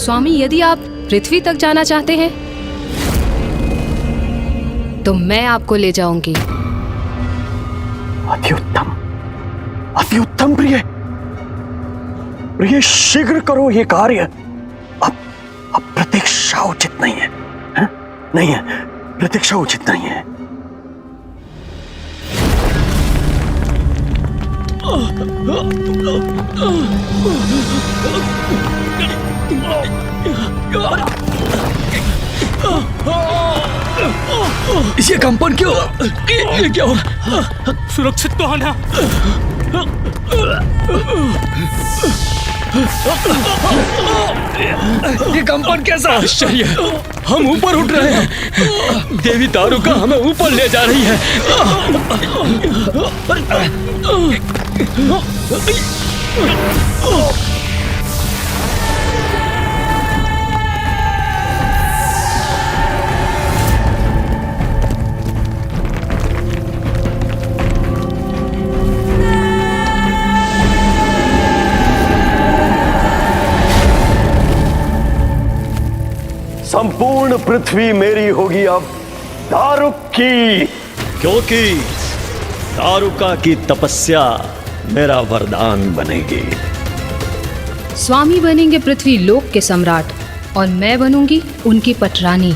स्वामी, यदि आप पृथ्वी तक जाना चाहते हैं तो मैं आपको ले जाऊंगी। अति उत्तम, अति उत्तम प्रिय। प्रिय, शीघ्र करो ये कार्य। अब प्रतीक्षा उचित नहीं है, है? नहीं है, प्रतीक्षा उचित नहीं है। ये कंपन क्यों? ये क्या हो? सुरक्षित तो है ना? ये कंपन कैसा आश्चर्य! हम ऊपर उठ रहे हैं। देवी दारुका हमें ऊपर ले जा रही है। संपूर्ण पृथ्वी मेरी होगी अब दारुक की, क्योंकि दारुका की तपस्या मेरा वरदान बनेगी। स्वामी बनेंगे पृथ्वी लोक के सम्राट और मैं बनूंगी उनकी पटरानी।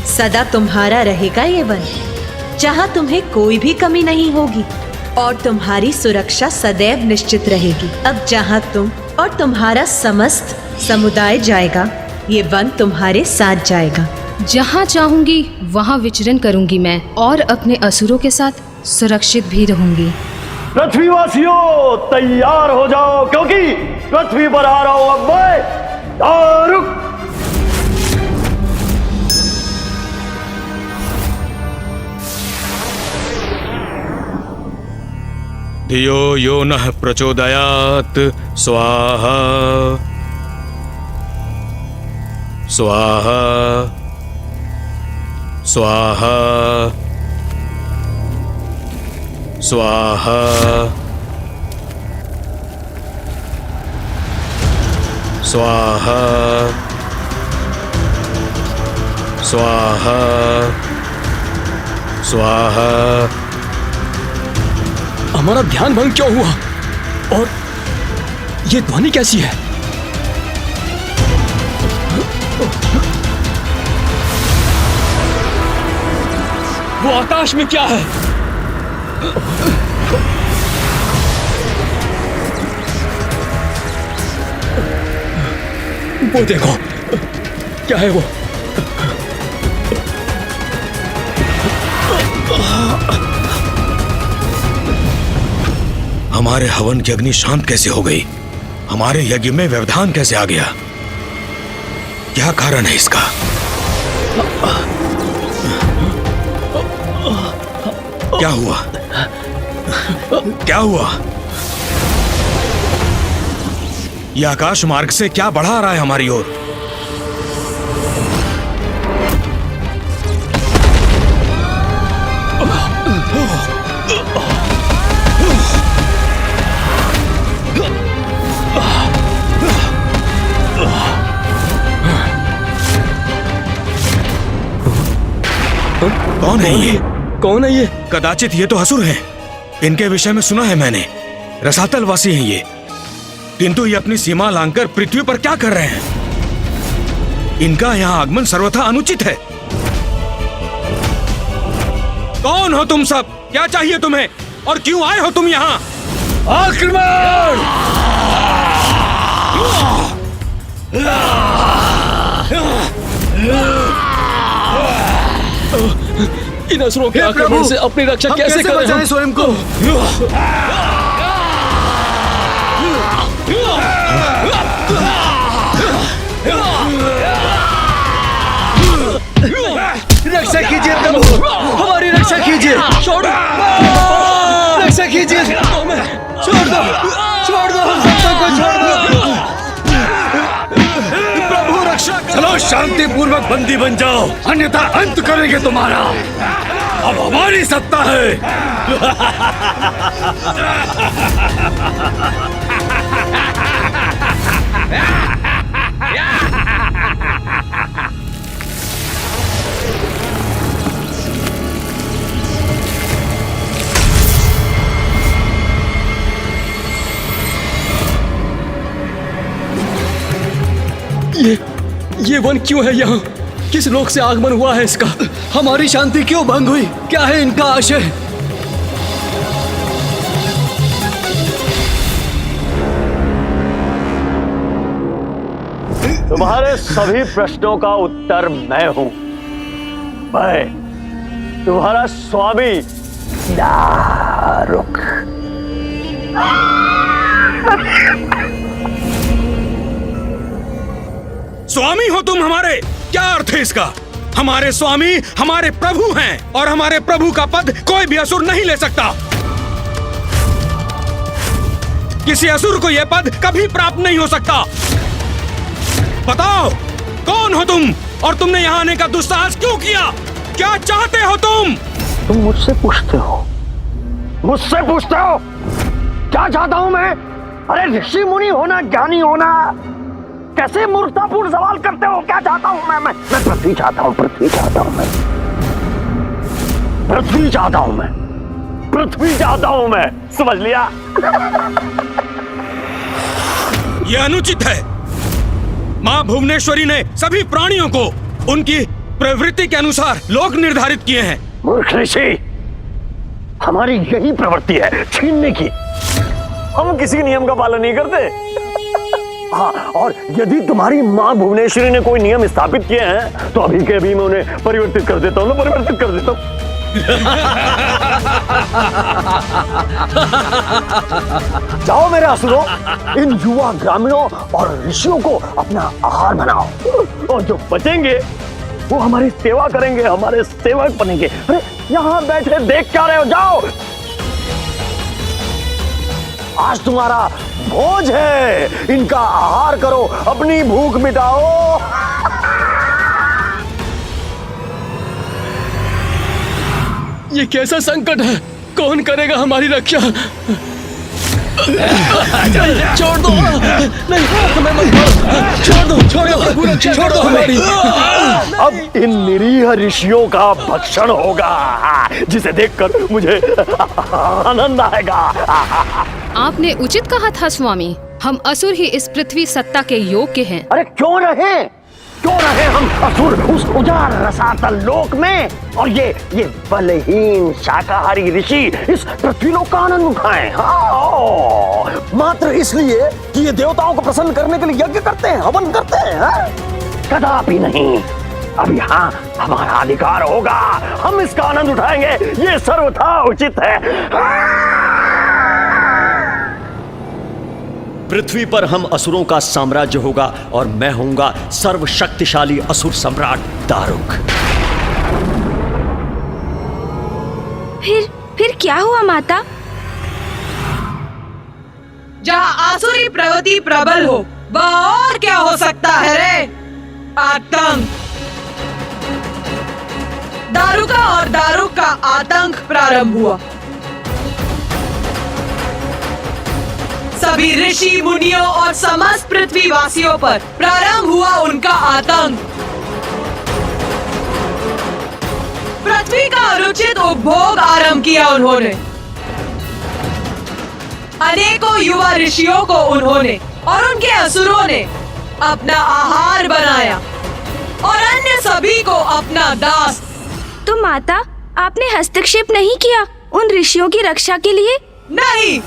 सदा तुम्हारा रहेगा ये वन, जहाँ तुम्हें कोई भी कमी नहीं होगी और तुम्हारी सुरक्षा सदैव निश्चित रहेगी। अब जहाँ तुम और तुम्हारा समस्त समुदाय जाएगा, ये वन तुम्हारे साथ जाएगा। जहाँ चाहूंगी वहाँ विचरण करूंगी मैं और अपने असुरों के साथ सुरक्षित भी रहूंगी। पृथ्वीवासियों तैयार हो जाओ, क्योंकि पृथ्वी पर आ रहा हूं अब मैं, दारुक। धियो यो नः प्रचोदयात् स्वाहा स्वाहा स्वाहा स्वाहा स्वाहा स्वाहा स्वाहा। हमारा ध्यान भंग क्यों हुआ? और ये ध्वनि कैसी है? वो आकाश में क्या है? वो देखो, क्या है वो? हमारे हवन की अग्नि शांत कैसे हो गई? हमारे यज्ञ में व्यवधान कैसे आ गया? क्या कारण है इसका? क्या हुआ? क्या हुआ? यह आकाश मार्ग से क्या बढ़ा रहा है हमारी ओर? कौन है ये? कौन है ये? कदाचित ये तो असुर हैं। इनके विषय में सुना है मैंने, रसातल वासी हैं ये। किंतु ये अपनी सीमा लांघकर पृथ्वी पर क्या कर रहे हैं? इनका यहाँ आगमन सर्वथा अनुचित है। कौन हो तुम सब? क्या चाहिए तुम्हें और क्यों आए हो तुम यहाँ? आक्रमण! इन असुरों के आक्रमण से अपनी रक्षा कैसे करें स्वयं को? रक्षा कीजिए प्रभु, हमारी रक्षा कीजिए। छोड़ दो, रक्षा कीजिए। छोड़ दो, छोड़ दो, हम सबको को छोड़ दो। प्रभु रक्षा करो। चलो शांति पूर्वक बंदी बन जाओ, अन्यथा अंत करेंगे तुम्हारा। अब हमारी सत्ता है। ये वन क्यों है यहाँ? किस लोक से आगमन हुआ है इसका? हमारी शांति क्यों भंग हुई? क्या है इनका आशय? तुम्हारे सभी प्रश्नों का उत्तर मैं हूं। मैं तुम्हारा स्वामी दारुक। स्वामी हो तुम हमारे? क्या अर्थ है इसका? हमारे स्वामी हमारे प्रभु हैं और हमारे प्रभु का पद कोई भी असुर नहीं ले सकता। किसी असुर को यह पद कभी प्राप्त नहीं हो सकता। बताओ कौन हो तुम और तुमने यहाँ आने का दुस्साहस क्यों किया? क्या चाहते हो तुम? तुम मुझसे पूछते हो? मुझसे पूछते हो क्या चाहता हूं मैं? अरे ऋषि मुनि होना, ज्ञानी होना, कैसे मूर्खतापूर्ण सवाल करते हो? क्या चाहता हूं मैं पृथ्वी चाहता हूं, पृथ्वी चाहता हूं मैं, पृथ्वी चाहता हूं मैं, पृथ्वी चाहता हूं मैं। समझ लिया? यह अनुचित है। मां भुवनेश्वरी ने सभी प्राणियों को उनकी प्रवृत्ति के अनुसार लोक निर्धारित किए हैं। मूर्ख ऋषि, हमारी यही प्रवृत्ति है छीनने की। हम किसी नियम का पालन नहीं करते। हाँ, और यदि तुम्हारी माँ भुवनेश्वरी ने कोई नियम स्थापित किए हैं तो अभी के अभी मैं उन्हें परिवर्तित कर देता हूँ, परिवर्तित कर देता हूँ। जाओ मेरे असुरों, इन युवा ग्रामीणों और ऋषियों को अपना आहार बनाओ और जो बचेंगे वो हमारी सेवा करेंगे, हमारे सेवक बनेंगे। अरे यहाँ बैठे देख क्या रहे हो? जाओ, आज तुम्हारा भोज है, इनका आहार करो, अपनी भूख मिटाओ। ये कैसा संकट है? कौन करेगा हमारी रक्षा? छोड़ दो, नहीं हमें मत मारो। छोड़ दो प्रभु, रक्षा छोड़ दो हमारी। अब इन निरीह ऋषियों का भक्षण होगा, जिसे देखकर मुझे आनंद आएगा। आपने उचित कहा था स्वामी, हम असुर ही इस पृथ्वी सत्ता के योग्य हैं। अरे क्यों रहे हम असुर उस उजाड़ रसातल लोक में, और ये बलहीन शाकाहारी ऋषि इस पृथ्वी लोक का आनंद उठाएं। हाँ, मात्र इसलिए कि ये देवताओं को प्रसन्न करने के लिए यज्ञ करते हैं, हवन करते हैं। हाँ? कदापि नहीं। अब यहाँ हमारा अधिकार होगा, हम इसका आनंद उठाएंगे, ये सर्वथा उचित है। पृथ्वी पर हम असुरों का साम्राज्य होगा और मैं होऊंगा सर्वशक्तिशाली असुर सम्राट दारुक। फिर क्या हुआ माता? जहाँ आसुरी प्रवृत्ति प्रबल हो, वह और क्या हो सकता है रे? आतंक। दारुका और दारुक का आतंक प्रारंभ हुआ। सभी ऋषि मुनियों और समस्त पृथ्वी वासियों पर प्रारंभ हुआ उनका आतंक। पृथ्वी का अनुचित उपभोग आरंभ किया उन्होंने। अनेकों युवा ऋषियों को उन्होंने और उनके असुरों ने अपना आहार बनाया और अन्य सभी को अपना दास। तो माता, आपने हस्तक्षेप नहीं किया उन ऋषियों की रक्षा के लिए? नहीं,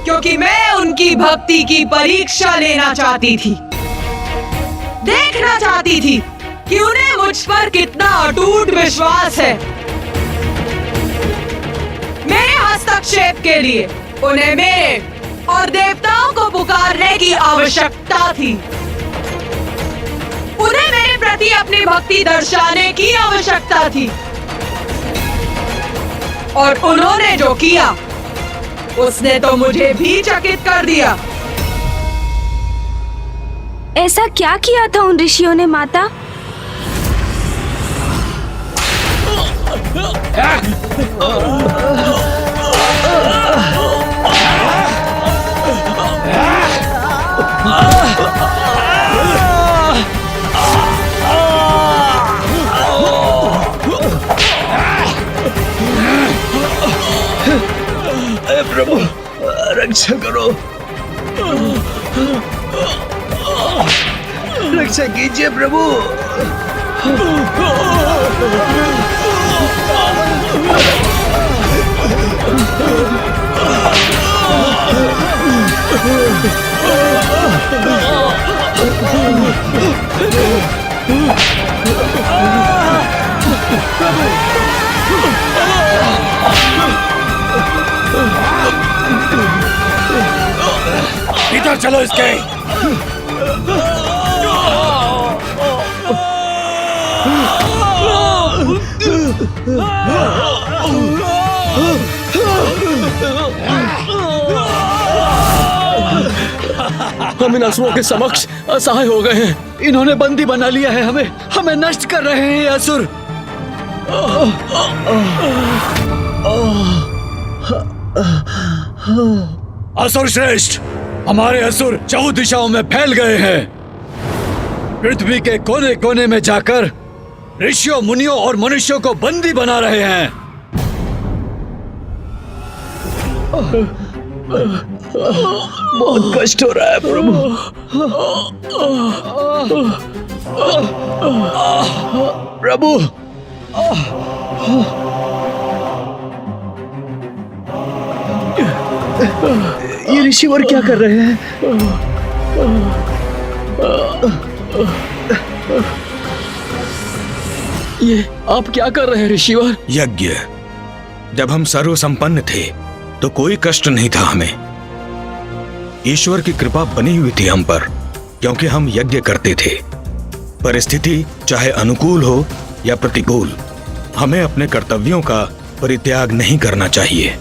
क्योंकि मैं उनकी भक्ति की परीक्षा लेना चाहती थी, देखना चाहती थी कि उन्हें मुझ पर कितना अटूट विश्वास है। मेरे हस्तक्षेप के लिए उन्हें मेरे और देवताओं को पुकारने की आवश्यकता थी। उन्हें मेरे प्रति अपनी भक्ति दर्शाने की आवश्यकता थी, और उन्होंने जो किया उसने तो मुझे भी चकित कर दिया। ऐसा क्या किया था उन ऋषियों ने माता? प्रभु, रक्षा करो, रक्षा कीजिए प्रभु। इधर चलो इसके। हम इन असुरों के समक्ष असहाय हो गए हैं। इन्होंने बंदी बना लिया है हमें, हमें नष्ट कर रहे हैं ये असुर। असुर श्रेष्ठ, हमारे असुर 4 दिशाओं में फैल गए हैं। पृथ्वी के कोने कोने में जाकर ऋषियों, मुनियों और मनुष्यों को बंदी बना रहे हैं। बहुत कष्ट हो रहा है प्रभु। प्रभु, ये ऋषिवर क्या कर रहे हैं? ये आप क्या कर रहे हैं ऋषिवर? यज्ञ। जब हम सर्वसंपन्न थे तो कोई कष्ट नहीं था हमें। ईश्वर की कृपा बनी हुई थी हम पर, क्योंकि हम यज्ञ करते थे। परिस्थिति चाहे अनुकूल हो या प्रतिकूल, हमें अपने कर्तव्यों का परित्याग नहीं करना चाहिए।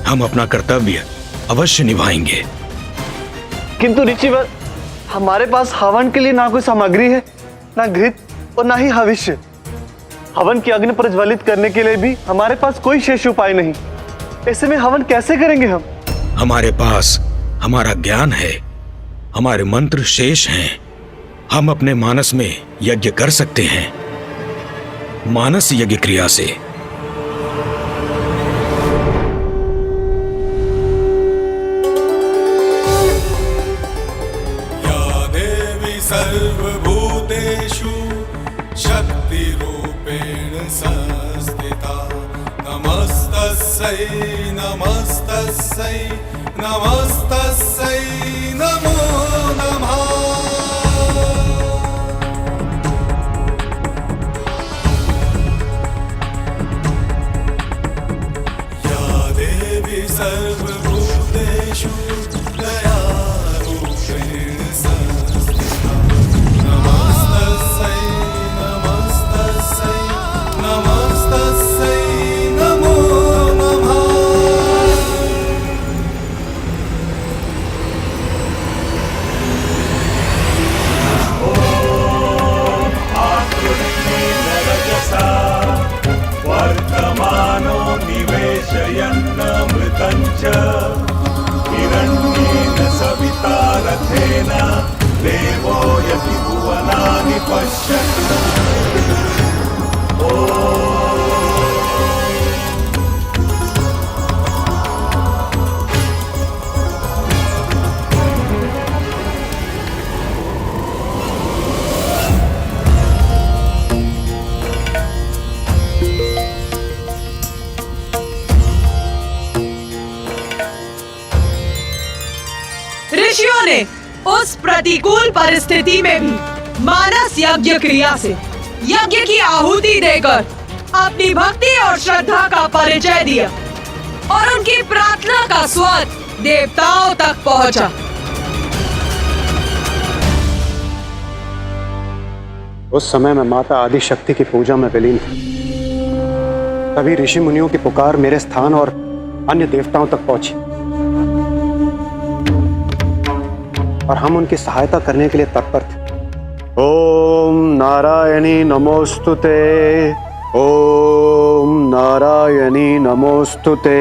हम अपना कर्तव्य अवश्य निभाएंगे। किंतु ऋषिवर, हमारे पास हवन के लिए ना कोई सामग्री है, ना घृत और ना ही हविष्य। हवन की अग्नि प्रज्वलित करने के लिए भी हमारे पास कोई शेष उपाय नहीं। ऐसे में हवन कैसे करेंगे हम? हमारे पास हमारा ज्ञान है, हमारे मंत्र शेष हैं। हम अपने मानस में यज्ञ कर सकते हैं। मानस यज्ञ क्रिया से। या देवी सर्वभूतेषु शक्तिरूपेण संस्थिता, नमस्तस्यै नमस्तस्यै नमस्तस्यै नमो नमः। सर्वभूतेषु दयारूपेण संस्थिता, नमस्तस्यै नमस्तस्यै नमस्तस्यै नमो नमः। वर्तमानो निवेशयन्नमृतं च हिरण्येन सविता रथेन देवो यति भुवनानि पश्यन्। ऋषियों ने उस प्रतिकूल परिस्थिति में भी मानस यज्ञ क्रिया से यज्ञ की आहुति देकर अपनी भक्ति और श्रद्धा का परिचय दिया और उनकी प्रार्थना का स्वर देवताओं तक पहुंचा। उस समय मैं माता आदि शक्ति की पूजा में विलीन था। तभी ऋषि मुनियों की पुकार मेरे स्थान और अन्य देवताओं तक पहुंची और हम उनकी सहायता करने के लिए तत्पर थे। ओम नारायणी नमोस्तुते, ओम नारायणी नमोस्तुते,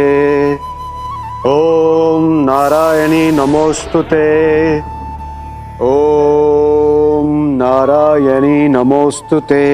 ओम नारायणी नमोस्तुते, ओम नारायणी नमोस्तुते।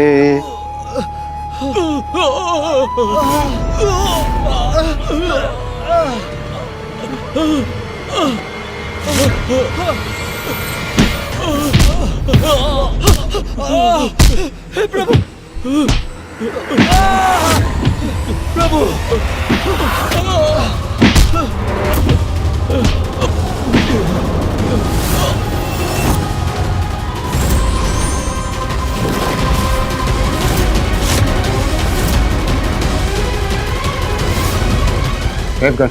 देवगन,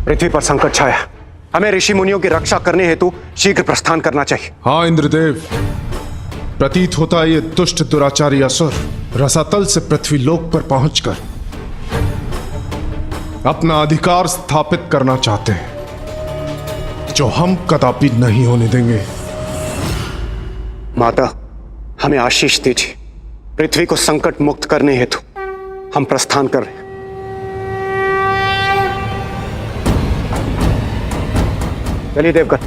पृथ्वी पर संकट छाया। हमें ऋषि मुनियों की रक्षा करने हेतु शीघ्र प्रस्थान करना चाहिए। हाँ इंद्रदेव, प्रतीत होता है ये दुष्ट दुराचारी असुर रसातल से पृथ्वी लोक पर पहुंचकर अपना अधिकार स्थापित करना चाहते हैं, जो हम कदापि नहीं होने देंगे। माता, हमें आशीष दीजिए। पृथ्वी को संकट मुक्त करने हेतु हम प्रस्थान कर रहे हैं। चलिए देवगन।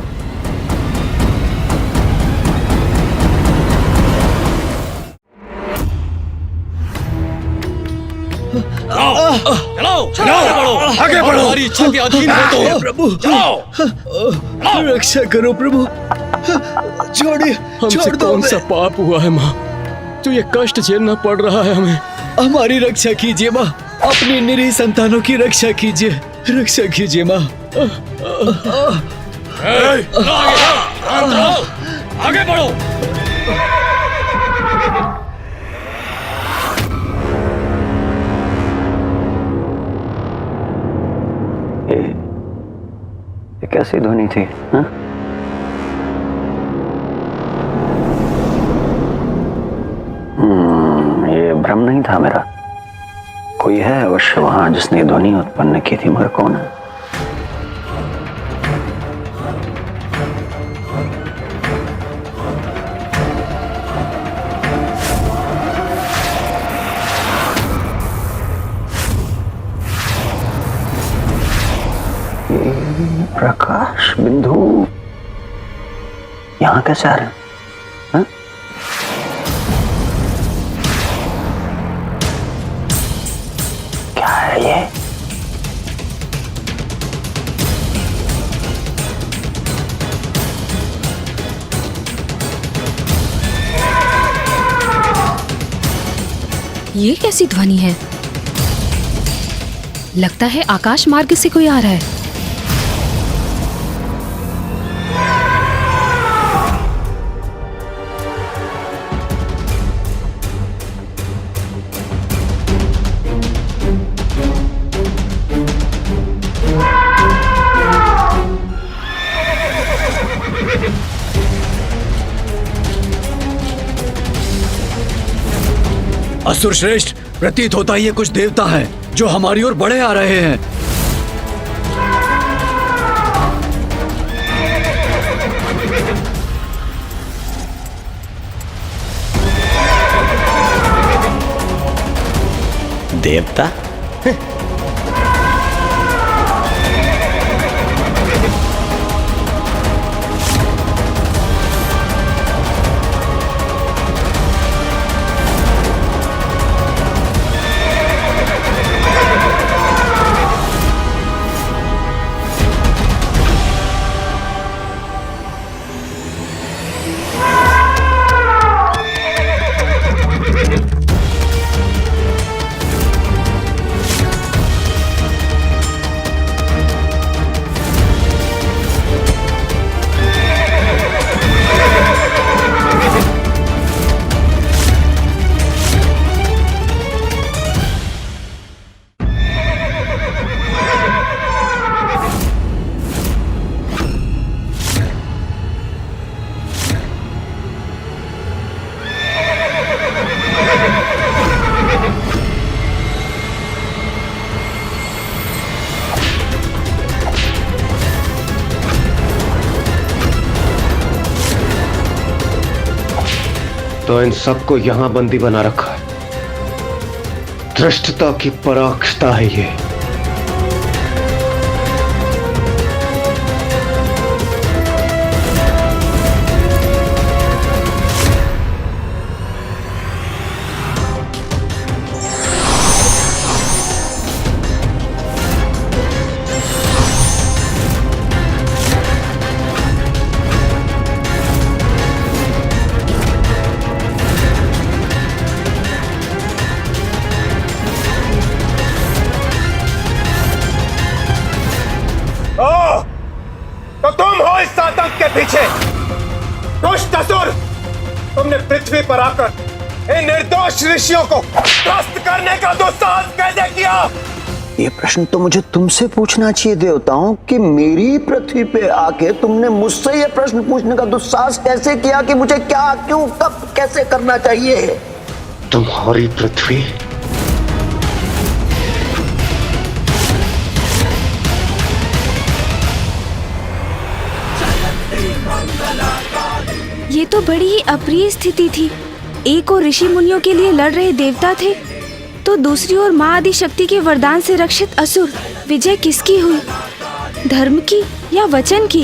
चलो आगे बढ़ो, हमारी इच्छा के अधीन हो तो। प्रभु रक्षा करो प्रभु, छोड़िए, हमसे छोड़ दो कौन सा पाप हुआ है माँ, तो ये कष्ट झेलना पड़ रहा है हमें। हमारी रक्षा कीजिए माँ, अपनी निरीह संतानों की रक्षा कीजिए, रक्षा कीजिए माँ। आगे बढ़ो। ये कैसी ध्वनि थी? हाँ? ये भ्रम नहीं था मेरा। कोई है अवश्य वहां जिसने ध्वनि उत्पन्न की थी, मगर कौन है? प्रकाश बिंदु यहां कैसे आ रहे हैं? हाँ? क्या है ये? ये कैसी ध्वनि है? लगता है आकाश मार्ग से कोई आ रहा है। असुर श्रेष्ठ, प्रतीत होता है ये कुछ देवता हैं जो हमारी ओर बढ़े आ रहे हैं। देवता? तो इन सबको यहां बंदी बना रखा है। धृष्टता की पराकाष्ठा है ये। दुष्ट असुर, तुमने पृथ्वी पर आकर इन निर्दोष ऋषियों को त्रस्त करने का दुस्साहस कैसे किया? ये प्रश्न तो मुझे तुमसे पूछना चाहिए देवताओं कि मेरी पृथ्वी पे आके तुमने मुझसे ये प्रश्न पूछने का दुस्साहस कैसे किया कि मुझे क्या, क्यों, कब, कैसे करना चाहिए? तुम्हारी पृथ्वी ये तो बड़ी ही अप्रिय स्थिति थी। एक और ऋषि मुनियों के लिए लड़ रहे देवता थे, तो दूसरी ओर माँ आदि शक्ति के वरदान से रक्षित असुर। विजय किसकी हुई, धर्म की या वचन की?